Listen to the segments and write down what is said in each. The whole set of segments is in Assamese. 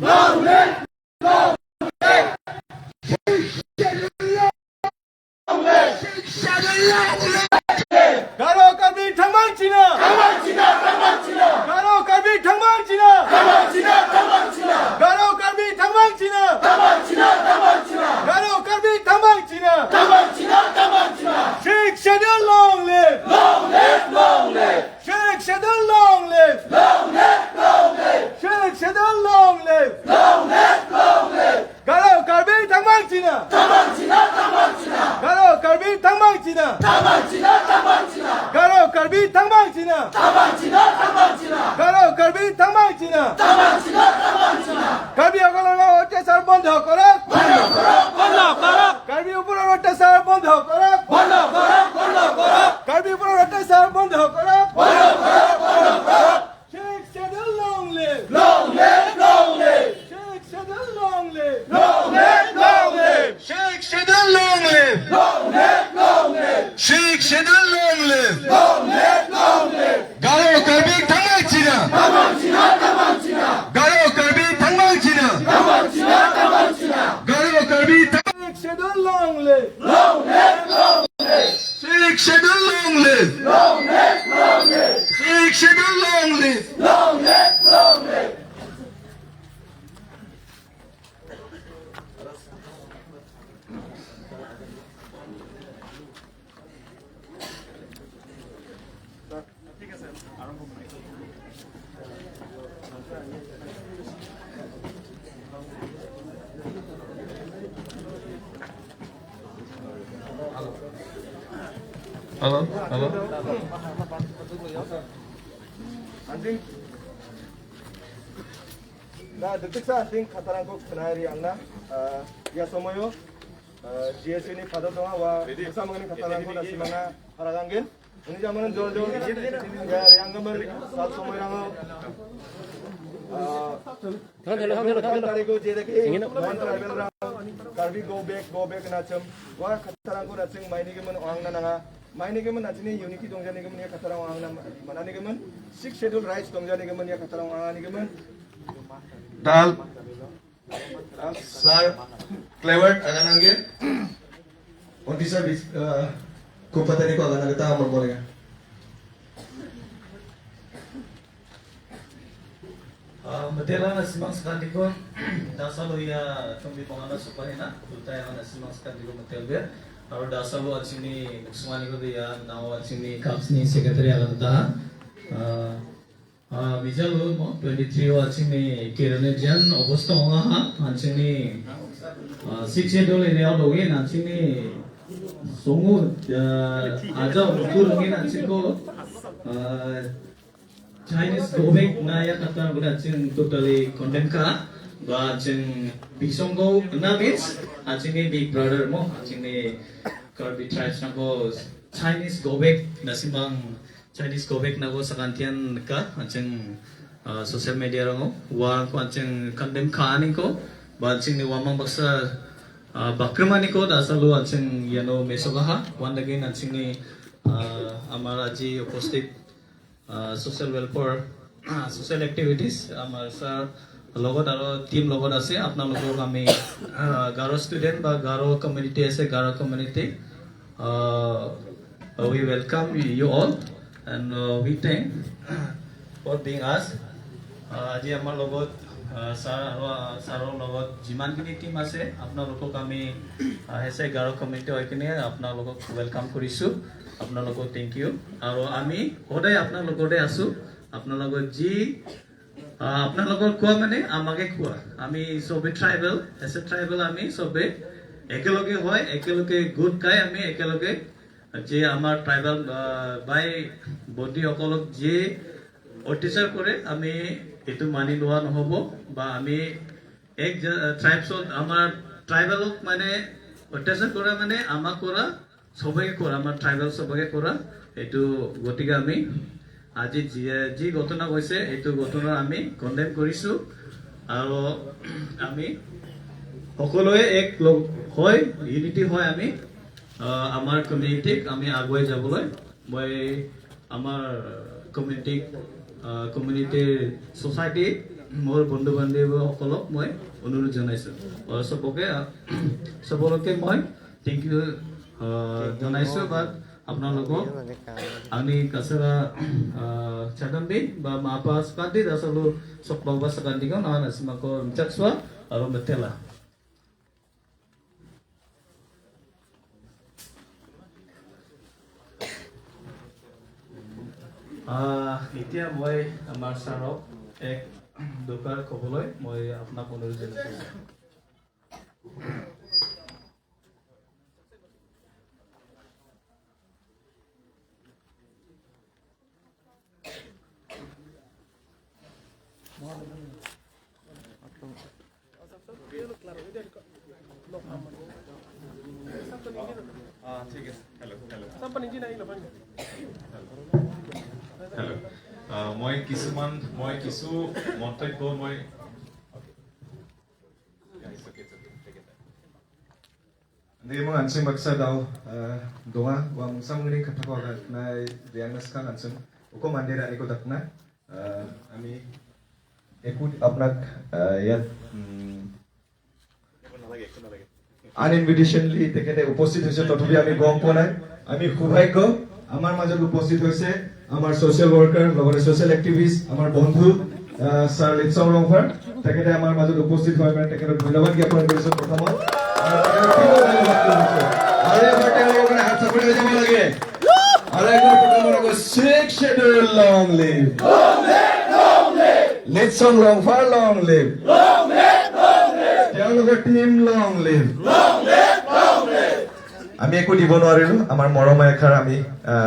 Long live! Long live! Long live! Garo Karbi Thangmang China! Thangmang China! Thangmang China! Garo Karbi Thangmang China! Thangmang China! Thangmang China! Garo Karbi Thangmang China! Thangmang China! Thangmang China! Garo Karbi Thangmang China! Thangmang China! Thangmang China! Sixth schedule long live! Long live! Long live! Sixth schedule long live! Long live! Long live! Sixth schedule long live! Long live! Long live! Garo Karbi Thangmang China! Thangmang China! Thangmang China! Garo Karbi Thangmang China! Thangmang China! Thangmang China! Garo Karbi Thangmang China! Thangmang China! Thangmang China! Garo Karbi Thangmang China! Thangmang China! Thangmang China! Karbi সকলৰ অত্যাচাৰ বন্ধ কৰক! বন্ধ কৰক! বন্ধ কৰক! কাৰ্বি ওপৰৰ অত্যাচাৰ বন্ধ কৰক! বন্ধ কৰক! বন্ধ কৰক! কাৰ্বি ওপৰৰ অত্যাচাৰ বন্ধ কৰক! বন্ধ কৰক! বন্ধ কৰক! Sixth schedule long live! Long live! Long live! Sixth schedule long live! Long live! Long live! Sixth schedule long live! Long live! Long live! Sixth schedule long live! Long live! Long live! Garo Karbi Thangmang China! Thangmang China! Thangmang China! Garo Karbi Thangmang China! Thangmang China! Thangmang China! Garo Karbi Sixth schedule long live! Long live! Long live! Sixth schedule long live! Long live! Long live! Sixth schedule long live! Long live! Long live! Hello? Hello? Anjing. Na detiksa anjing khatarangko khnari angna ya somoyo GSU ni phado donga wa samangni khatarangko dasimanga haraganggen uni jamono jol jol ya riangamar sal somoyrango tariko je deki non tribal rang karbi go back nacham wa khatarangko naching maini gemen angna nanga maini gemen nachini unity dongjani gemen ya khatarang angna manani gemen six schedule rights dongjani gemen ya khatarang angani gemen dal sir clever aganange ondisa kupatani ko aganage ta amor bolega Madela na simang sekali ko dasalo ya tumbi pangana supahina utaya na simang sekali ko matelbe aro dasalo achini nuksmani ko dia naw achini kapsni secretary agata bijalo mo 23 achini kirane jan obosta honga ha achini 6 schedule area loge achini songu aja uturungin achiko Chinese go back na ya kata bukan cing totally condemn ka ba cing bisongo na means acing ni big brother mo acing ni Karbi tribes na ko Chinese go back na simbang Chinese go back na ko sa kantian ka acing social media rango wa ko acing condemn ka ani ko ba acing ni wamang baksa bakrmani ko dasalo acing yano mesogaha one again acing ni amara ji উপস্থিত social welfare social activities amar sir logot aro team logot ase apnalokok ami Garo student ba Garo community ase Garo community we welcome you all and we thank for being us aji amar logot sir logot jiman kini team ase apnalokok ami ase Garo community oikine apnalokok welcome korisu আপোনালোকক থ্যাংক ইউ আৰু আমি সদায় আপোনালোকতে আছো আপোনালোকৰ যি আপোনালোকৰ কোৱা মানে আমাকে কোৱা আমি সবে ট্ৰাইবেল এজ এ ট্ৰাইবেল আমি সবে একেলগে হয় একেলগে গুড গাই আমি একেলগে যে আমাৰ ট্ৰাইবেল বাই বডি অকলক যে অত্যাচাৰ কৰে আমি এটো মানি লোৱা নহব বা আমি এক ট্ৰাইবছত আমাৰ ট্ৰাইবেলক মানে অত্যাচাৰ কৰা মানে আমাক কৰা সবাইকে করা আমার ট্রাইবেল সবাইকে করা এটু গতিকে আমি আজি যি ঘটনা হৈছে এইটো ঘটনা আমি কন্ডেম কৰিছো আৰু আমি সকলোৱে এক লগ হয় ইউনিটি হয় আমি আমাৰ কমিউনিটিক আমি আগুৱাই যাবলৈ মই আমাৰ কমিউনিটিৰ সোসাইটি মোৰ বন্ধু বান্ধৱীসকলক মই অনুৰোধ জনাইছোঁ চবকে মই থেংক ইউ জনাইছোঁ বা আপোনালোকক ani kasara chakandi ba mapa sakandi dasalu sok bawa sakandi kan na simako chakswa aro betela এতিয়া মই আমাৰ ছাৰক এক দুবাৰ ক'বলৈ মই আপোনাক অনুৰোধ জনাইছোঁ ঠিক আছে হেল্ল' মই কিছু মন্তব্য মই Hindi mo ansing magsa daw doa wang samngini katako agad na diagnos ka ansing uko mandira ni ko dakna ami ekut apnak yat uninvitationally tekete উপস্থিত হৈছে তথাপি আমি গম পোৱা নাই আমি সৌভাগ্য আমাৰ মাজত উপস্থিত হৈছে আমাৰ সোশ্যাল ওয়াৰ্কাৰ লগতে সোশ্যাল এক্টিভিষ্ট আমাৰ বন্ধু স্যাৰ লিটসং ৰংফাৰ তেখেতে আমাৰ মাজত উপস্থিত হোৱাৰ কাৰণে তেখেতক ধন্যবাদ জ্ঞাপন কৰিছো প্ৰথমত আৰু এবাৰ তেওঁলোকৰ হাত চাপৰি হৈ যাব লাগে আৰু একবাৰ প্ৰথমত six shadow long live Litsong Rongphar long live তেওঁলোকৰ টিম long live আমি একো দিব নোৱাৰিলো আমাৰ মৰম এখাৰ আমি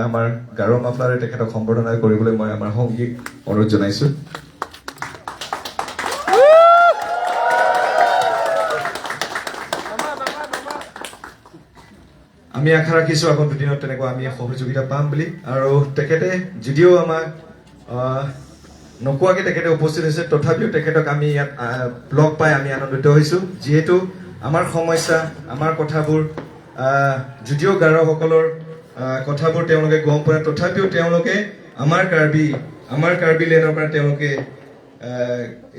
আমাৰ গাৰো মাফলাৰে তেখেতক সম্বৰ্ধনা কৰিবলৈ মই আমাৰ সংগীক অনুৰোধ জনাইছো আমি আশা ৰাখিছো আগন্তুক দিনত তেনেকুৱা আমি সহযোগিতা পাম বুলি আৰু তেখেতে যদিও আমাক নকোৱাকে তেখেতে উপস্থিত হৈছে তথাপিও তেখেতক আমি ইয়াত ব্লগ পাই আমি আনন্দিত হৈছো যিহেতু আমাৰ সমস্যা আমাৰ কথাবোৰ যদিও গাৰোসকলৰ কথাবোৰ তেওঁলোকে গম পোৱা তথাপিও তেওঁলোকে আমাৰ কাৰ্বি লেনৰ পৰা তেওঁলোকে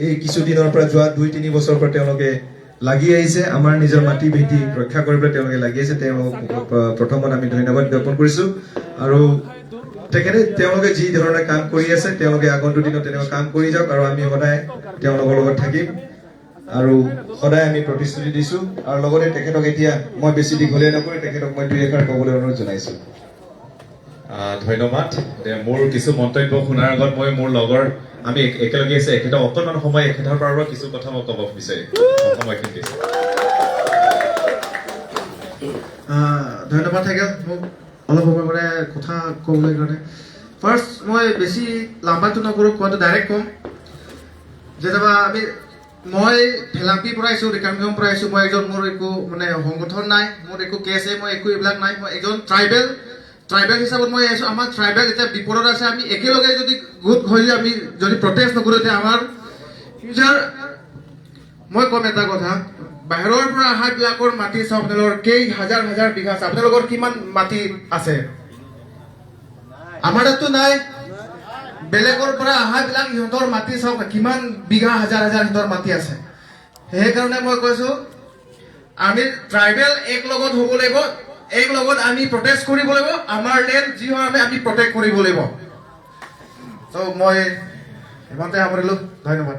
এই কিছুদিনৰ পৰা যোৱা 2-3 বছৰৰ পৰা তেওঁলোকে লাগি আহিছে আমাৰ নিজৰ মাটি ভেটি ৰক্ষা কৰিবলৈ তেওঁলোকে লাগি আছে তেওঁলোকক প্ৰথমত আমি ধন্যবাদ জ্ঞাপন কৰিছো আৰু তেওঁলোকে যি ধৰণে কাম কৰি আছে তেওঁলোকে আগন্তুক দিনত তেনেকুৱা কাম কৰি যাওক আৰু আমি সদায় তেওঁলোকৰ লগত থাকিম আৰু সদায় আমি প্ৰতিশ্ৰুতি দিছো আৰু লগতে তেখেতক এতিয়া মই বেছি দীঘলীয়া নকৰি তেখেতক মই দুই এষাৰ ক'বলৈ অনুৰোধ জনাইছো ধন্যবাদ মোৰ কিছু মন্তব্য শুনাৰ আগত মই মোৰ লগৰ আমি একেলগে আছে একেটা অকণমান সময় একেটাৰ পৰা কিছু কথা মই ক'ব বিচাৰিম সময়খিনি দিছো ধন্যবাদ থাকিল মোক অলপ সময় মানে কথা ক'বলৈ কাৰণে ফাৰ্ষ্ট মই বেছি লাম্বাটো নকৰোঁ কোৱাটো ডাইৰেক্ট ক'ম যেতিয়াবা মই ঠেলাপীৰ পৰা আহিছোঁ ৰিকামিঙৰ পৰা আহিছোঁ মই এজন মোৰ একো মানে সংগঠন নাই মোৰ একো কেছ মই একো এইবিলাক নাই মই এজন ট্ৰাইবেল হিচাপত মই আহিছোঁ আমাৰ ট্ৰাইবেল এতিয়া বিপদত আছে আমি একেলগে যদি গোট হৈ আমি যদি প্ৰটেষ্ট নকৰোঁ তেতিয়া আমাৰ ফিউচাৰ মই ক'ম এটা কথা বাহিৰৰ পৰা অহাবিলাকৰ মাটি চাওক আপোনালোকৰ কেই হাজাৰ বিঘা আছে আপোনালোকৰ কিমান মাটি আছে আমাৰ তাততো নাই বেলেগৰ পৰা অহাবিলাক সিহঁতৰ মাটি চাওক কিমান বিঘা হাজাৰ সিহঁতৰ মাটি আছে সেইকাৰণে মই কৈছোঁ আমি ট্ৰাইবেল এক লগত হ'ব লাগিব এক লগত আমি প্ৰটেষ্ট কৰিব লাগিব আমাৰ লেণ্ড যি হয় আমি প্ৰটেক্ট কৰিব লাগিব তো মই ইমানতে সামৰিলোঁ ধন্যবাদ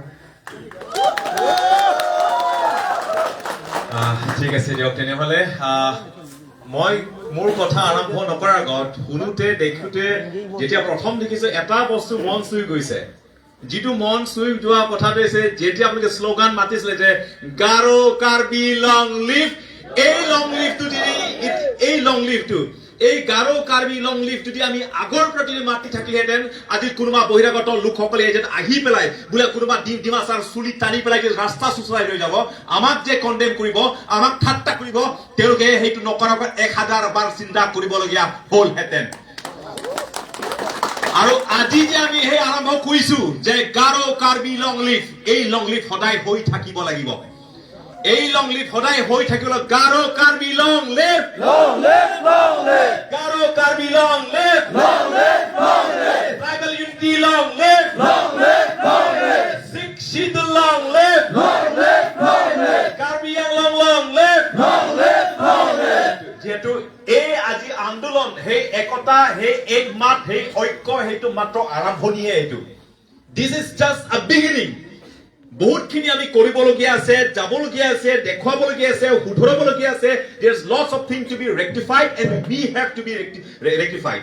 ঠিক আছে দিয়ক তেনেহ'লে মই মোৰ কথা আৰম্ভ নকৰাৰ আগত শুনোতে দেখোঁতে যেতিয়া প্ৰথম দেখিছো এটা বস্তু মন চুই গৈছে যিটো মন চুই যোৱা কথাটো হৈছে যেতিয়া আপোনালোকে শ্লোগান মাতিছিলে যে গাৰো কাৰ্বি লং লিভ এই লং লিভটো এই গাৰো কাৰ্বি লং লিভটো যদি আমি আগৰ প্ৰতি মাতি থাকিলেহেঁতেন আজি কোনোবা বহিৰাগত লোকসকলে যেন আহি পেলাই বোলে কোনোবা ডিমাচাৰ চুলি টানি পেলাই ৰাস্তা চুচৰাই লৈ যাব আমাক যে কণ্ডেম কৰিব আমাক ঠাট্টা কৰিব তেওঁলোকে সেইটো নকৰাকৈ 1000 বাৰ চিন্তা কৰিবলগীয়া হ'লহেঁতেন আৰু আজি যে আমি সেই আৰম্ভ কৰিছো যে গাৰো কাৰ্বি লং লিভ এই লং লিভ সদায় হৈ থাকিব লাগিব এই লং লিভ সদায় হৈ থাকিব Garo Karbi long live Garo Karbi long live tribal unity long live শিক্ষিত আন্দোলন সেই একতা সেই এক মাত সেই ঐক্য সেইটো মাত্ৰ আৰম্ভণিহে এইটো দিস ইজ জাস্ট আ বিগিনিং বহুতখিনি আমি কৰিবলগীয়া আছে যাবলগীয়া আছে দেখুৱাবলগীয়া আছে শুধৰাবলগীয়া আছে there is lots of things to be rectified and we have to be rectified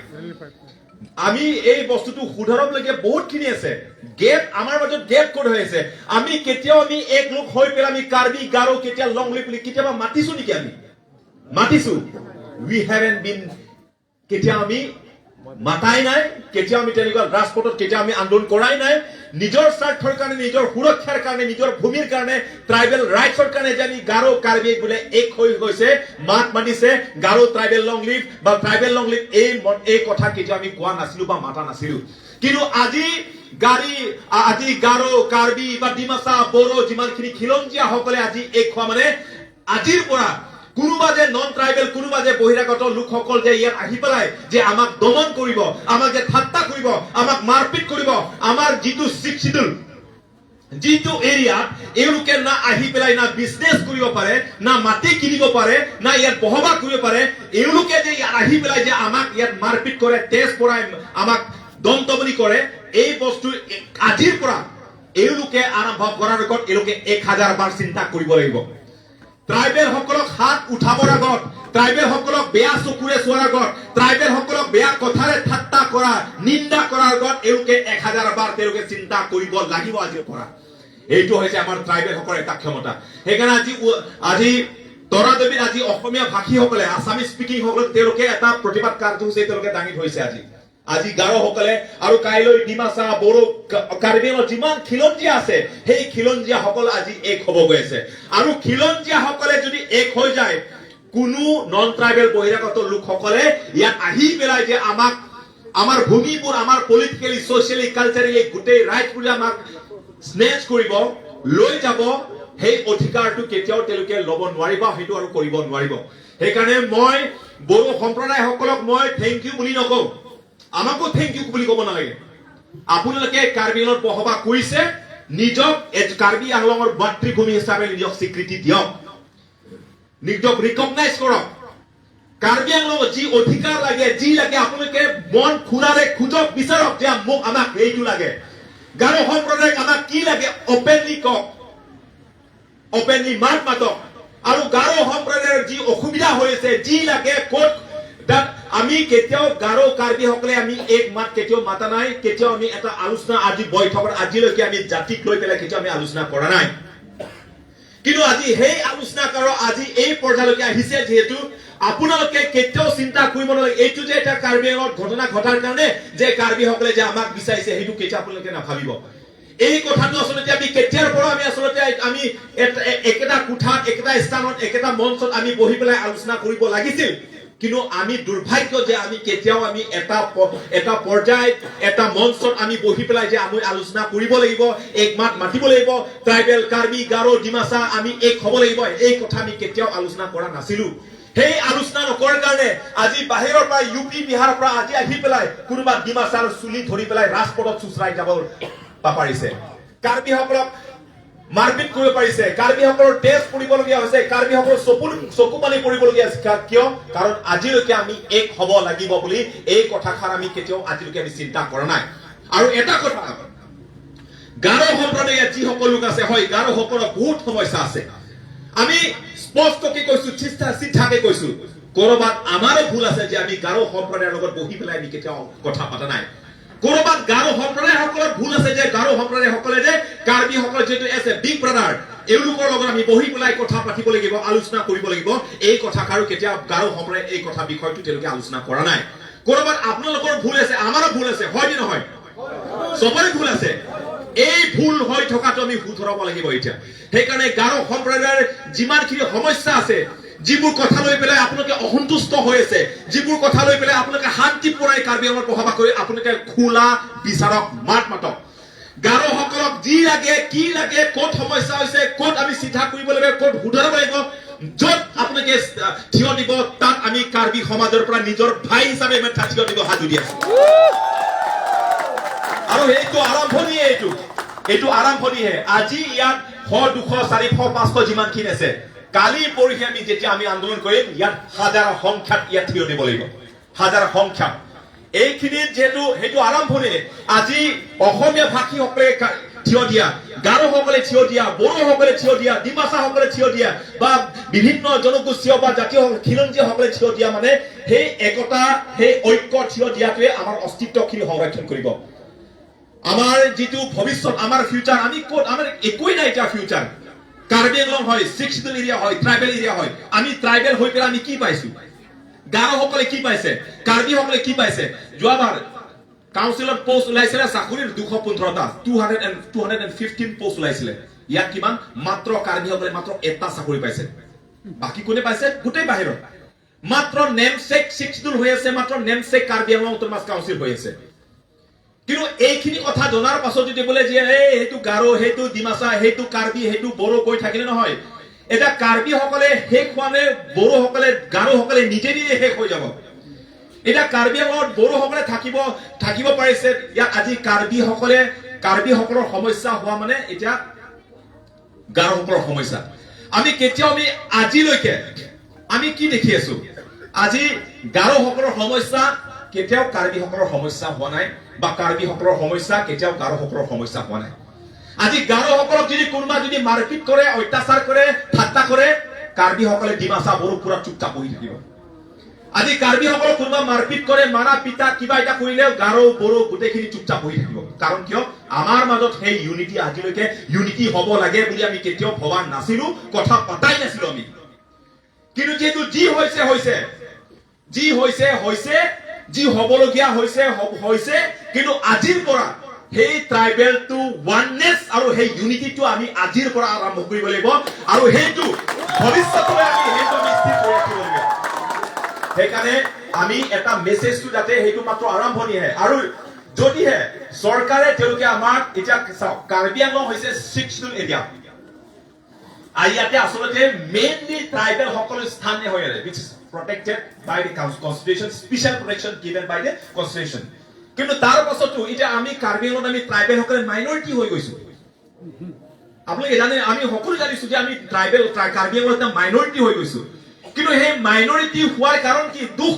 আমি এই বস্তুটো শুধৰাবলগীয়া বহুতখিনি আছে গেপ আমাৰ মাজত গেপ ক'ত হৈ আছে আমি কেতিয়াও আমি এক লোক হৈ পেলাই আমি কাৰ্বি গাৰো কেতিয়া লং লিপ কেতিয়াবা মাতিছো নেকি আমি মাতিছো we haven't been কেতিয়া আমি মাতাই নাই কেতিয়া আমি তেনেকুৱা ৰাজপথত কেতিয়া আমি আন্দোলন কৰাই নাই নিজৰ স্বাৰ্থৰ কাৰণে নিজৰ সুৰক্ষাৰ কাৰণে নিজৰ ভূমিৰ কাৰণে ট্ৰাইবেল ৰাইটছৰ কাৰণে যে আমি গাৰো কাৰ্বি বোলে এক হৈ গৈছে মাত মাতিছে গাৰো ট্ৰাইবেল লং লিভ বা ট্ৰাইবেল লং লিভ এই কথা কেতিয়া আমি কোৱা নাছিলো বা মাতা নাছিলো কিন্তু আজি গাৰো কাৰ্বি বা ডিমাচা বড়ো যিমানখিনি খিলঞ্জীয়া সকলে আজি এক হোৱা মানে আজিৰ পৰা কোনোবা যে নন ট্ৰাইবেল কোনোবা যে বহিৰাগত লোকসকল যে ইয়াত আহি পেলাই যে আমাক দমন কৰিব আমাক যে ঠাট্টা কৰিব আমাক মাৰপিট কৰিব আমাৰ যিটো শিডিউল যিটো এৰিয়াত এওঁলোকে না আহি পেলাই না বিজনেছ কৰিব পাৰে না মাটি কিনিব পাৰে না ইয়াত বসবাস কৰিব পাৰে এওঁলোকে যে ইয়াত আহি পেলাই যে আমাক ইয়াত মাৰপিট কৰে তেজ পৰাই আমাক দন্তবনি কৰে এই বস্তু আজিৰ পৰা এওঁলোকে আৰম্ভ কৰাৰ আগত এওঁলোকে 1000 বাৰ চিন্তা কৰিব লাগিব ট্ৰাইবেল সকলক হাত উঠাবৰ আগত ট্ৰাইবেল সকলক বেয়া চকুৰে চোৱাৰ আগত ট্ৰাইবেল সকলক বেয়া কথাৰে ঠাট্টা কৰা নিন্দা কৰাৰ আগত এওঁলোকে 1000 বাৰ তেওঁলোকে চিন্তা কৰিব লাগিব আজিৰ পৰা এইটো হৈছে আমাৰ ট্ৰাইবেল সকলৰ এটা ক্ষমতা সেইকাৰণে আজি তৰাদেৱীৰ আজি অসমীয়া ভাষীসকলে আছামিজ স্পিকিং সকলে তেওঁলোকে এটা প্ৰতিবাদ কাৰ্যসূচী তেওঁলোকে দাঙি ধৰিছে আজি গাৰো সকলে আৰু কাইলৈ ডিমাচা বড়ো কাৰ্বিলৰ যিমান খিলঞ্জীয়া আছে সেই খিলঞ্জীয়া সকল আজি এক হ'ব গৈ আছে আৰু খিলঞ্জীয়া সকলে যদি এক হৈ যায় কোনো নন ট্ৰাইবেল বহিৰাগত লোকসকলে ইয়াত আহি পেলাই যে আমাক আমাৰ ভূমিবোৰ আমাৰ পলিটিকেলি সোশ্যালি কালচাৰেলি গোটেই ৰাইটবোৰ আমাক স্নেচ কৰিব লৈ যাব সেই অধিকাৰটো কেতিয়াও তেওঁলোকে ল'ব নোৱাৰিব সেইটো আৰু কৰিব নোৱাৰিব সেইকাৰণে মই বড়ো সম্প্ৰদায় সকলক মই থেংক ইউ বুলি নকওঁ আমাকো থেংক ইউ বুলি ক'ব নালাগে আপোনালোকে কাৰ্বিলত বসবাস কৰিছে নিজক কাৰ্বি আংলঙৰ মাতৃভূমি হিচাপে নিজক স্বীকৃতি দিয়ক নিজক ৰিকগনাইজ কৰক কাৰ্বি আংলঙত যি অধিকাৰ লাগে যি লাগে আপোনালোকে মন খুৰাৰে খুজক বিচাৰক যে আমাক এইটো লাগে গাৰো সম্প্ৰদায়ক আমাক কি লাগে অপেনলি কওক অপেনলি মাত মাতক আৰু গাৰো সম্প্ৰদায়ৰ যি অসুবিধা হৈ আছে যি লাগে ক'ত আমি কেতিয়াও গাৰো কাৰ্বি সকলে আমি এক মাত কেতিয়াও মাতা নাই কেতিয়াও আমি এটা আলোচনা আজি বৈঠকত আজিলৈকে আমি জাতিক লৈ পেলাই কেতিয়াও আমি আলোচনা কৰা নাই কিন্তু আজি সেই আলোচনা কৰা আজি এই পৰ্যায়লৈকে আহিছে যেহেতু আপোনালোকে কেতিয়াও চিন্তা কৰিব নালাগে এইটো যে এটা কাৰ্বি আংলঙত ঘটনা ঘটাৰ কাৰণে যে কাৰ্বি সকলে যে আমাক বিচাৰিছে সেইটো কেতিয়া আপোনালোকে নাভাবিব এই কথাটো আসলে আমি কেতিয়াৰ পৰা আমি আসলে আমি একেটা কোঠাত একেটা স্থানত একেটা মঞ্চত আমি বহি পেলাই আলোচনা কৰিব লাগিছিল কিন্তু আমি দুৰ্ভাগ্য যে আমি কেতিয়াও আমি এটা পৰ্যায় এটা মঞ্চত আমি বহি পেলাই যে আমি আলোচনা কৰিব লাগিব এক মাত মাতিব লাগিব ট্ৰাইবেল কাৰ্বি গাৰো ডিমাচা আমি এক হ'ব লাগিব এই কথা আমি কেতিয়াও আলোচনা কৰা নাছিলো সেই আলোচনা নকৰাৰ কাৰণে আজি বাহিৰৰ পৰা ইউপি বিহাৰৰ পৰা আজি আহি পেলাই কোনোবা ডিমাচাৰ চুলি ধৰি পেলাই ৰাজপথত চুচৰাই যাব পাৰিছে কাৰ্বি সকলক মাৰপিট কৰিব পাৰিছে কাৰ্বি সকলৰ তেজ পৰিবলগীয়া হৈছে কাৰ্বি সকলৰ চকু পানী পৰিবলগীয়া হৈছে কিয় কাৰণ আজিলৈকে আমি এক হ'ব লাগিব বুলি এই কথাষাৰ আমি কেতিয়াও আজিলৈকে আমি চিন্তা কৰা নাই আৰু এটা কথা গাৰো সম্প্ৰদায়ৰ যি সকল লোক আছে হয় গাৰো সকলৰ বহুত সমস্যা আছে আমি স্পষ্টকৈ কৈছো চিঠাকে কৈছো কৰবাত আমাৰো ভুল আছে যে আমি গাৰো সম্প্ৰদায়ৰ লগত বহি পেলাই আমি কেতিয়াও কথা পাতা নাই কৰবাত গাৰো সম্প্ৰদায় সকলৰ ভুল আছে যে গাৰো সম্প্ৰদায় সকলে যে কাৰ্বি সকল যেটো আছে বিগ ব্ৰাদাৰ এওঁলোকৰ লগত আমি বহি পেলাই কথা পাতিব লাগিব আলোচনা কৰিব লাগিব এই কথা কাৰো কেতিয়া গাৰো সম্প্ৰদায় এই কথা বিষয়টো তেওঁলোকে আলোচনা কৰা নাই কৰবাত আপোনালোকৰ ভুল আছে আমাৰো ভুল আছে হয় নে নহয় সবৰে ভুল আছে এই ভুল হৈ থকাটো আমি শুধৰাব লাগিব এতিয়া সেইকাৰণে গাৰো সম্প্ৰদায়ৰ যিমানখিনি সমস্যা আছে যিবোৰ কথা লৈ পেলাই আপোনালোকে অসন্তুষ্ট হৈ আছে যিবোৰ কথা লৈ পেলাই আপোনালোকে শান্তি পৰাই কাৰ্বি আংলঙত বসবাস কৰি আপোনালোকে খোলা বিচাৰক মাত মাতক গাৰো সকলক যি লাগে কি লাগে ক'ত সমস্যা হৈছে ক'ত আমি চিঠা কৰিব লাগিব ক'ত শুধৰাব লাগিব য'ত আপোনালোকে থিয় দিব তাত আমি কাৰ্বি সমাজৰ পৰা নিজৰ ভাই হিচাপে আমি থিয় দিব হাত দি আছো আৰু এইটো আৰম্ভণিহে এইটো আৰম্ভণিহে আজি ইয়াত 100 200 400 500 যিমানখিনি আছে কালি পৰহি আমি যেতিয়া আমি আন্দোলন কৰিম ইয়াত হাজাৰ সংখ্যাত ইয়াত থিয় দিব লাগিব হাজাৰ সংখ্যা এইখিনিত যেহেতু সেইটো আৰম্ভণি আজি অসমীয়া ভাষীসকলে থিয় দিয়া গাৰোসকলে থিয় দিয়া বড়োসকলে থিয় দিয়া ডিমাচাসকলে থিয় দিয়া বা বিভিন্ন জনগোষ্ঠীয় বা জাতীয় খিলঞ্জীয়াসকলে থিয় দিয়া মানে সেই একতা সেই ঐক্য থিয় দিয়াটোৱে আমাৰ অস্তিত্বখিনি সংৰক্ষণ কৰিব আমাৰ যেটো ভৱিষ্যত আমাৰ ফিউচাৰ আমি কোট আমাৰ একোই নাই এটা ফিউচাৰ কাৰ্বি আংলং হয় 6 শিডিউল এৰিয়া হয় ট্ৰাইবেল এৰিয়া হয় আমি ট্ৰাইবেল হৈ পেলাই আমি কি পাইছো গাৰোসকলে কি পাইছে কাৰ্বিসকলে কি পাইছে যোৱাবাৰ কাউন্সিলত পোষ্ট ওলাইছিলে চাকৰিৰ 215টা 215 পোষ্ট ওলাইছিলে ইয়াত কিমান মাত্ৰ কাৰ্বিসকলে মাত্ৰ এটা চাকৰি পাইছে বাকি কোনে পাইছে গোটেই বাহিৰত মাত্ৰ নেমচেক 6 শিডিউল হৈ আছে মাত্ৰ নেমচেক কাৰ্বি আংলং অটোনমাস কাউন্সিল হৈ আছে কিন্তু এইখিনি কথা জনাৰ পাছত যদি বলে যে এইটো গাৰো হেতু ডিমাচা হেতু কাৰ্বি হেতু বড়ো কৈ থাকিলে নহয় এটা কাৰ্বি সকলে শেষ হোৱানে বড়ো সকলে গাৰো সকলে নিজে নিজে শেষ হৈ যাব এটা কাৰ্বি আংলঙত বড়ো সকলে থাকিব পাৰিছে ইয়াত আজি কাৰ্বি সকলৰ সমস্যা হোৱা মানে এতিয়া গাৰো সকলৰ সমস্যা আমি কেতিয়াও আমি আজিলৈকে আমি কি দেখি আছো আজি গাৰো সকলৰ সমস্যা কেতিয়াও কাৰ্বি সকলৰ সমস্যা হোৱা নাই বা কাৰ্বি সকলৰ সমস্যা কেতিয়াও গাৰো সকলৰ সমস্যা হোৱা নাই আজি গাৰো সকলক যদি কোনোবা যদি মাৰপিট কৰে অত্যাচাৰ কৰে ঠাট্টা কৰে কাৰ্বি সকলে ডিমাচা বড়ো পুৰা চুপচাপ বহি থাকিব আজি কাৰ্বি সকলক কোনোবা মাৰপিট কৰে মাৰা পিতা কিবা এটা কৰিলে গাৰো বড়ো গোটেইখিনি চুপচাপ বহি থাকিব কাৰণ কিয় আমাৰ মাজত সেই ইউনিটি আজিলৈকে ইউনিটি হ'ব লাগে বুলি আমি কেতিয়াও ভবা নাছিলো কথা পাতাই নাছিলো আমি কিন্তু যেহেতু যি হৈছে যি হ'বলগীয়া হৈছে কিন্তু আজিৰ পৰা সেই ট্ৰাইবেল টু ওয়াননেস আৰু সেই ইউনিটিটো আমি আজিৰ পৰা আৰম্ভ কৰিব লাগিব আৰু সেইটো ভৱিষ্যতলৈ আমি সেইটো নিশ্চিত কৰি ৰাখিব লাগিব সেইকাৰণে আমি এটা মেছেজটো যাতে সেইটো মাত্ৰ আৰম্ভণিহে আৰু যদিহে চৰকাৰে তেওঁলোকে আমাক এতিয়া কাৰ্বি আংলং হৈছে 6 শিডিউল এৰিয়া আৰু ইয়াতে আচলতে মেইনলি ট্ৰাইবেল সকলৰ স্থান হৈ আছে which is protected by the constitution special protection given by the constitution কিন্তু তাৰ পাছতো এটা আমি কাৰ্বি আংলঙত আমি ট্ৰাইবেল সকলে মাইনৰিটি হৈ গৈছো আপোনালোকে জানে আমি সকলো জানিছো যে আমি ট্ৰাইবেল কাৰ্বি আংলঙত মাইনৰিটি হৈ গৈছো কিন্তু সেই মাইনৰিটি হোৱাৰ কাৰণ কি দুখ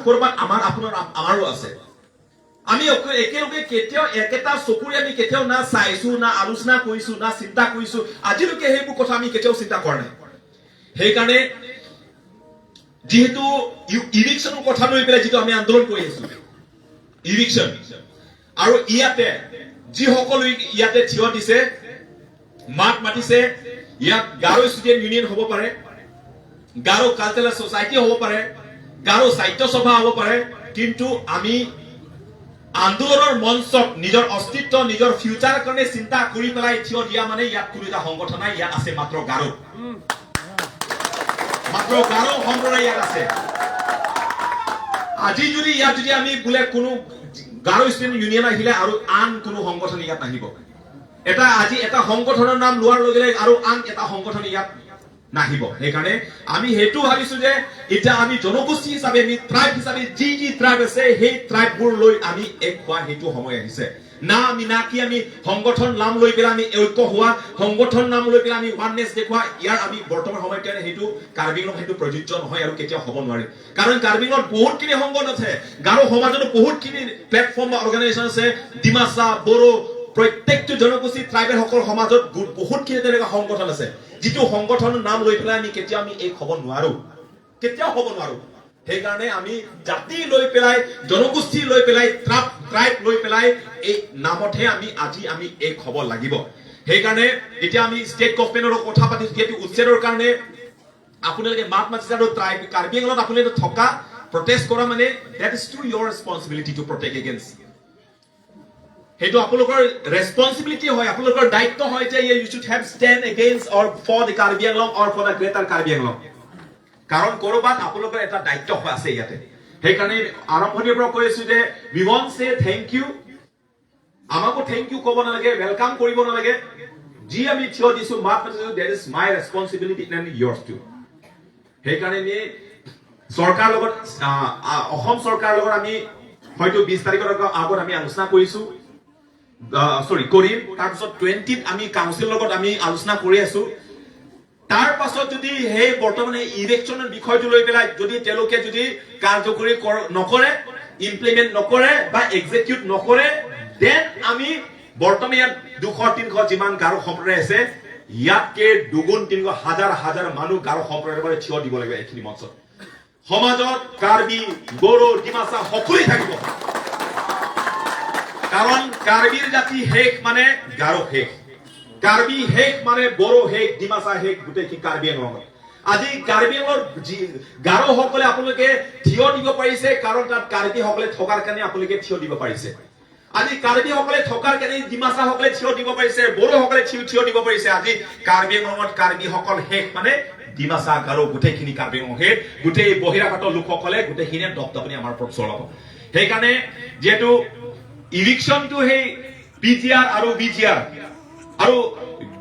কৰবাত আমাৰো আছে আমি একেলগে কেতিয়াও একেটা চকুৰে আমি কেতিয়াও না চাইছো না আলোচনা কৰিছো না চিন্তা কৰিছো আজিলৈকে সেইবোৰ কথা আমি কেতিয়াও চিন্তা কৰা নাই সেইকাৰণে যেহেতু ইলেকশ্যনৰ কথা লৈ পেলাই যেটো আমি আন্দোলন কৰি আছো ইলেকশ্যন আৰু ইয়াতে যিসকল ইয়াতে থিয় দিছে মাত মাতিছে ইয়াত গাৰো ষ্টুডেণ্ট ইউনিয়ন হ'ব পাৰে গাৰো কালচাৰেল সোসাইটি হ'ব পাৰে গাৰো সাহিত্য সভা হ'ব পাৰে কিন্তু আমি আন্দোলনৰ মঞ্চত নিজৰ অস্তিত্ব নিজৰ ফিউচাৰ কাৰণে চিন্তা কৰি পেলাই থিয় দিয়া মানে ইয়াত কোনো এটা সংগঠন নাই ইয়াত আছে মাত্ৰ গাৰো সম্প্ৰদায় ইয়াত আছে আজি যদি ইয়াত যদি আমি বোলে কোনো গাৰো ষ্টুডেণ্ট ইউনিয়ন আহিলে আৰু আন কোনো সংগঠন ইয়াত নাহিব আজি এটা সংগঠনৰ নাম লোৱাৰ লগে লগে আৰু আন এটা সংগঠন ইয়াত নাহিব সেইকাৰণে আমি হেতু ভাবিছো যে এটা আমি জনগোষ্ঠী হিচাপে আমি ট্ৰাইব হিচাপে যি ট্ৰাইব আছে সেই ট্ৰাইববোৰ লৈ আমি এক হোৱা হেতু সময় আহিছে না কি আমি সংগঠন নাম লৈ পেলাই আমি ঐক্য হোৱা সংগঠন নাম লৈ পেলাই আমি ওয়াননেস দেখুৱা ইয়াৰ আমি বৰ্তমান সময়ত কাৰণে হেতু কাৰ্বি আংলং হেতু প্ৰযোজ্য নহয় আৰু কেতিয়াও হ'ব নোৱাৰে কাৰণ কাৰ্বি আংলঙত বহুতখিনি সংগঠন আছে গাৰো সমাজত বহুতখিনি প্লেটফৰ্ম বা অৰ্গানাইজেশ্যন আছে ডিমাচা বড়ো প্ৰত্যেকটো জনগোষ্ঠী ট্ৰাইবেল সকল সমাজত বহুতখিনি তেনেকুৱা সংগঠন আছে যিটো সংগঠনৰ নাম লৈ পেলাই আমি কেতিয়াও আমি এক হ'ব নোৱাৰো সেইকাৰণে আমি জাতি লৈ পেলাই জনগোষ্ঠী লৈ পেলাই ট্ৰাইব লৈ পেলাই এই নামতহে আমি এক হ'ব লাগিব সেইকাৰণে এতিয়া আমি ষ্টেট গভৰ্ণমেণ্টৰ কথা পাতি যেটো উচ্ছেদৰ কাৰণে আপোনালোকে মাত মাতিছে আৰু ট্ৰাইব কাৰ্বি আংলঙত আপোনালোকে থকা প্ৰটেষ্ট কৰা মানে that is to your responsibility to protect against হেতু আপোনালোকৰ ৰেসপন্সিবিলিটি হয় আপোনালোকৰ দায়িত্ব হয় যে you should have stand against or for the Karbi Anglong or for the greater Karbi Anglong কাৰণ কৰবাত আপোনালোকৰ এটা দায়িত্ব আছে ইয়াতে সেইকাৰণে আৰম্ভণিৰ পৰা কৈ আছো যে we want say thank you আমাকো thank you ক'ব নালাগে ওয়েলকাম কৰিব নালাগে যি আমি থিয় দিছো মাত মাতিছো that is my responsibility and yours too সেইকাৰণে সৰকাৰ লগত অসম সৰকাৰ লগত আমি হয়তো 20 তাৰিখৰ আগত আমি আলোচনা কৰিছো কৰিম তাৰপিছত 20ত আমি কাউন্সিল লগত আমি আলোচনা কৰি আছো তাৰ পাছত যদি সেই বৰ্তমানে ইলেকশ্যনৰ বিষয়টো লৈ পেলাই যদি তেওঁলোকে যদি কাৰ্যকৰী নকৰে ইমপ্লিমেণ্ট নকৰে বা এক্সিকিউট নকৰে দেন আমি বৰ্তমানে ইয়াত 200-300 যিমান গাৰো সম্প্ৰদায় আছে ইয়াতকে দুগুণ 300 হাজাৰ মানুহ গাৰো সম্প্ৰদায়ৰ পৰা থিয় দিব লাগিব এইখিনি মঞ্চত সমাজত কাৰ্বি বড়ো ডিমাচা সকলোৱে থাকিব কাৰণ কাৰ্বিৰ জাতি শেষ মানে গাৰো শেষ কাৰ্বি শেষ মানে বড়ো শেষ ডিমাচা শেষ গোটেই কাৰ্বি আংলঙত আজি কাৰ্বি আংলঙৰ গাৰো সকলে আপোনালোকে থিয় দিব পাৰিছে কাৰণ তাত কাৰ্বি সকলে থকাৰ কাৰণে আপোনালোকে থিয় দিব পাৰিছে আজি কাৰ্বি সকলে থকাৰ কাৰণে ডিমাচা সকলে থিয় দিব পাৰিছে বড়ো সকলে থিয় দিব পাৰিছে আজি কাৰ্বি আংলঙত কাৰ্বি সকল শেষ মানে ডিমাচা গাৰো গোটেইখিনি কাৰ্বি আংলং শেষ গোটেই বহিৰাগত লোকসকলে গোটেইখিনি দপদপনি আমাৰ ওপৰত চলাব সেইকাৰণে যেহেতু ইলেকশ্যনটো সেই পিজিআৰ আৰু বিজিআৰ আৰু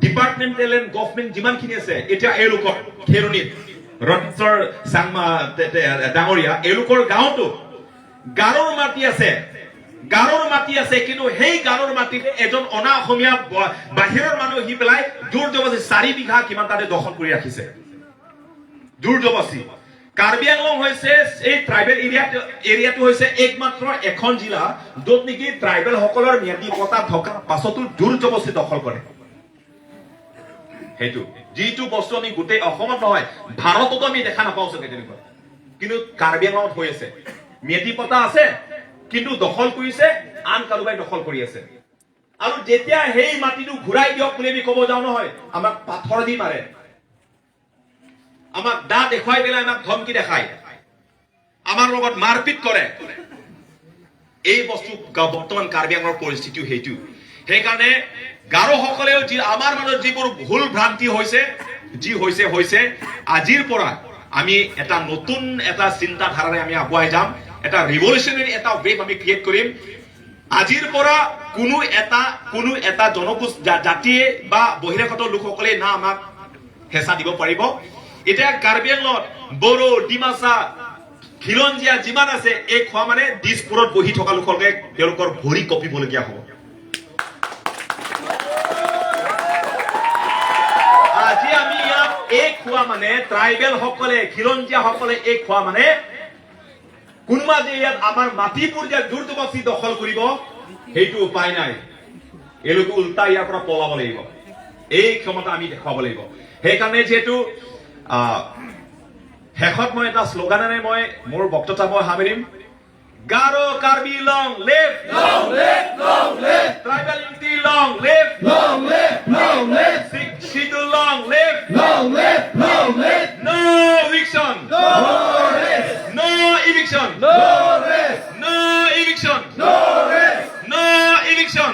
ডিপাৰ্টমেণ্টেল এণ্ড গভৰ্ণমেণ্ট যিমানখিনি আছে এতিয়া এওঁলোকৰ খেৰণিত ৰঞ্জৰ চাংমা ডাঙৰীয়া এওঁলোকৰ গাঁৱতো গাৰোৰ মাটি আছে কিন্তু সেই গাৰোৰ মাটিতে এজন অনা অসমীয়া বাহিৰৰ মানুহ আহি পেলাই জোৰ জবৰদস্তি 4 বিঘা কিমান তাতে দখল কৰি ৰাখিছে জোৰ জবৰদস্তি কাৰ্বি আংলং হৈছে এই ট্ৰাইবেল এৰিয়াটো হৈছে একমাত্ৰ এখন জিলা য'ত নেকি ট্ৰাইবেল সকলৰ ম্যাদী পতা থকাৰ পাছতো জোৰ জবৰদস্তি দখল কৰে সেইটো যিটো বস্তু আমি গোটেই অসমত নহয় ভাৰততো আমি দেখা নাপাওঁ চাগে তেনেকুৱা কিন্তু কাৰ্বি আংলঙত হৈ আছে ম্যাদী পতা আছে কিন্তু দখল কৰিছে আন কাৰোবাই দখল কৰি আছে আৰু যেতিয়া সেই মাটিটো ঘূৰাই দিয়ক বুলি আমি ক'ব যাওঁ নহয় আমাক পাথৰ দি মাৰে আমাক দা দেখুৱাই পেলাই আমাক ধমকি দেখায় আমাৰ লগত মাৰপিট কৰে এই বস্তু বৰ্তমান কাৰ্বি আংলঙৰ পৰিস্থিতিও সেইটো সেইকাৰণে গাৰো সকলেও আমাৰ মাজত যিবোৰ ভুল ভ্ৰান্তি হৈছে যি হৈছে আজিৰ পৰা আমি এটা নতুন এটা চিন্তাধাৰাৰে আমি আগুৱাই যাম এটা ৰিভলিউচনাৰী এটা ৱেভ আমি ক্ৰিয়েট কৰিম আজিৰ পৰা কোনো এটা জনগোষ্ঠী জাতিয়ে বা বহিৰাগত লোকসকলে না আমাক হেঁচা দিব পাৰিব এতিয়া কাৰ্বি আংলঙত বড়ো ডিমাচা খিলঞ্জীয়া যিমান আছে এই খোৱা মানে দিছপুৰত বহি থকা লোকসকলে তেওঁলোকৰ ভৰি কঁপিবলগীয়া হ'ব আজি আমি ইয়াত এই খোৱা মানে ট্ৰাইবেল সকলে খিলঞ্জীয়া সকলে এই খোৱা মানে কোনোবা যে ইয়াত আমাৰ মাটিবোৰ যে জোৰ জবৰদস্তি দখল কৰিব সেইটো উপায় নাই এওঁলোকে উল্টা ইয়াৰ পৰা পলাব লাগিব এই ক্ষমতা আমি দেখুৱাব লাগিব সেইকাৰণে যিহেতু শেষত মই এটা শ্লোগানেৰে মই মোৰ বক্তব্য মই সামৰিম Garo Karbi long live tribal unity long live schedule long live no eviction no eviction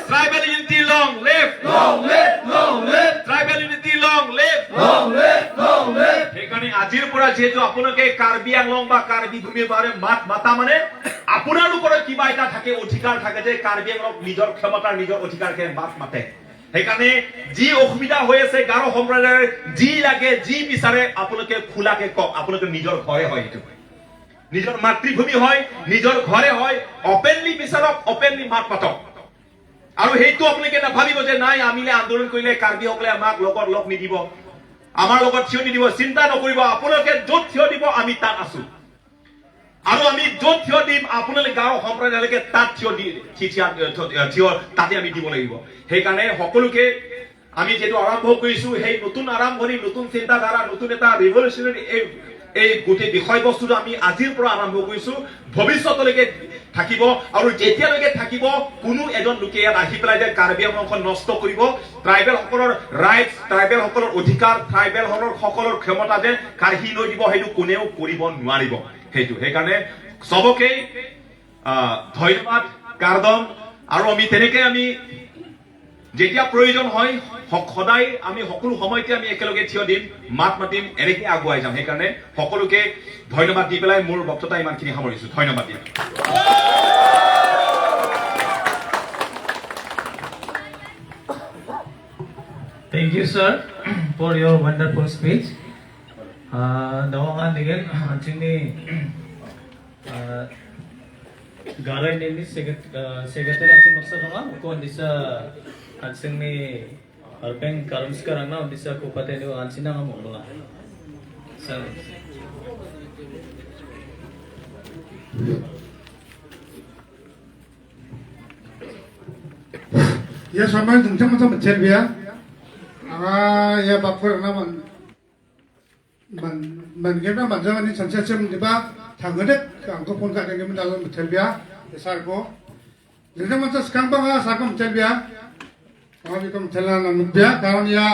tribal unity long live tribal unity long live সেইকাৰণে আজিৰ পৰা যেহেতু আপোনালোকে কাৰ্বি আংলং বা কাৰ্বি ভূমিৰ বাৰে মাত মাতা মানে আপোনালোকৰ কিবা এটা থাকে অধিকাৰ থাকে যে কাৰ্বি আংলং নিজৰ ক্ষমতাৰ নিজৰ অধিকাৰকে মাত মাতে সেইকাৰণে যি অসুবিধা হৈ আছে গাৰো সম্প্ৰদায়ৰ যি লাগে যি বিচাৰে আপোনালোকে খোলাকে কওক আপোনালোকে নিজৰ ঘৰে হয় এইটো নিজৰ মাতৃভূমি হয় নিজৰ ঘৰে হয় অপেনলি বিচাৰক অপেনলি মাত মাতক আৰু সেইটো আপোনালোকে নাভাবিব যে নাই আমিলে আন্দোলন কৰিলে কাৰ্বি সকলে আমাক লগত লগ নিদিব আমাৰ লগত থিয় নিদিব চিন্তা নকৰিব আপোনালোকে য'ত থিয় দিব আমি তাত আছো আৰু আমি য'ত থিয় দিম আপোনালোকে গাঁও সম্প্ৰদায়লৈকে তাত থিয় তাতে আমি দিব লাগিব সেইকাৰণে সকলোকে আমি যেটো আৰম্ভ কৰিছো সেই নতুন আৰম্ভণি নতুন চিন্তাধাৰা নতুন এটা ৰিভলিউচনাৰী এই গোটেই বিষয়বস্তুটো আমি আজিৰ পৰা আৰম্ভ কৰিছো ভৱিষ্যতলৈকে থাকিব আৰু যেতিয়ালৈকে থাকিব কোনো এজন লোকে ইয়াত আহি পেলাই যে কাৰ্বি আংলংখন নষ্ট কৰিব ট্ৰাইবেল সকলৰ ৰাইটছ ট্ৰাইবেল সকলৰ অধিকাৰ ট্ৰাইবেল সকলৰ ক্ষমতা যে কাঢ়ি লৈ দিব সেইটো কোনেও কৰিব নোৱাৰিব সেইটো সেইকাৰণে সবকে ধন্যবাদ কাৰ্দম আৰু আমি তেনেকে আমি যেতিয়া প্ৰয়োজন হয় সদায় আমি সকলো সময়তে আমি একেলগে থিয় দিম মাত মাতিম এনেকে আগুৱাই যাম সেইকাৰণে সকলোকে ধন্যবাদ দি পেলাই মোৰ বক্তব্য ইমানখিনি সামৰিছো ধন্যবাদ দিম Thank you, sir, for your wonderful speech. Dawangan again, sini garai ini secretary asin maksud nama, ukon disa sini Arpeng karum sekarang na bisa ko patay ni ansina nga mo la. Sir. Ya sama itu macam macam biya. Ya bapak nama man kita macam ni macam di bawah tanggadet angko pun kat dengan dalam macam biya. Besar ko. Jadi macam sekarang bang sakam macam biya. Kami kom telan biya. Kawan ya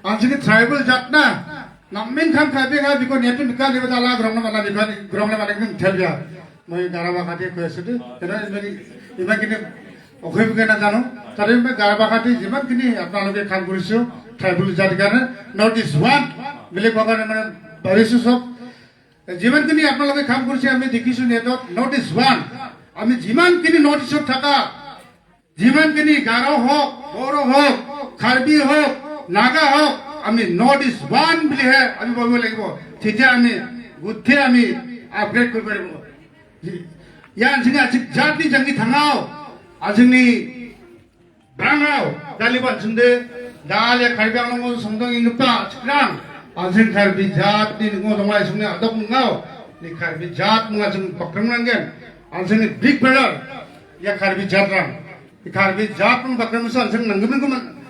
anjing tribal jatna. Namin kam kabe ka biko niatun bika lewat ala grong nama macam biya. Moi garaba kati ko esudu. Karena ini kini ওখানে বুকে না জানো তারে মে গারবাখাতি যিমান কিনি আপোনালোকে কাম কৰিছো ট্ৰাইবেল জাতি কাৰণে নট ইজ ওৱান বুলি কগানে মানে বাৰিছো সব যিমান কিনি আপোনালোকে কাম কৰিছে আমি দেখিছো নেটত নট ইজ ওৱান আমি যিমান কিনি নৰ্থ ইষ্টত থাকা যিমান কিনি গাৰো হওক বড়ো হওক কাৰ্বি হওক নাগা হওক আমি নট ইজ ওৱান বুলিহে আমি ভাবিব লাগিব তেতিয়া আমি গোটেই আমি আপগ্ৰেড কৰিব পাৰিব ইয়াৰ যিঙা জাতি জংগি থাঙাও 아직니 방아우 달리반 준데 나래 갈비앙는 거 성동이 눕다 측랑 아직 갈비 잡니 거 정말 성내 아덕나우 니 갈비 잡 뭔가 좀 박정난 게 아직니 빅 브라더 야 갈비 잡랑 이 갈비 잡은 박정면서 아직 남기는 것만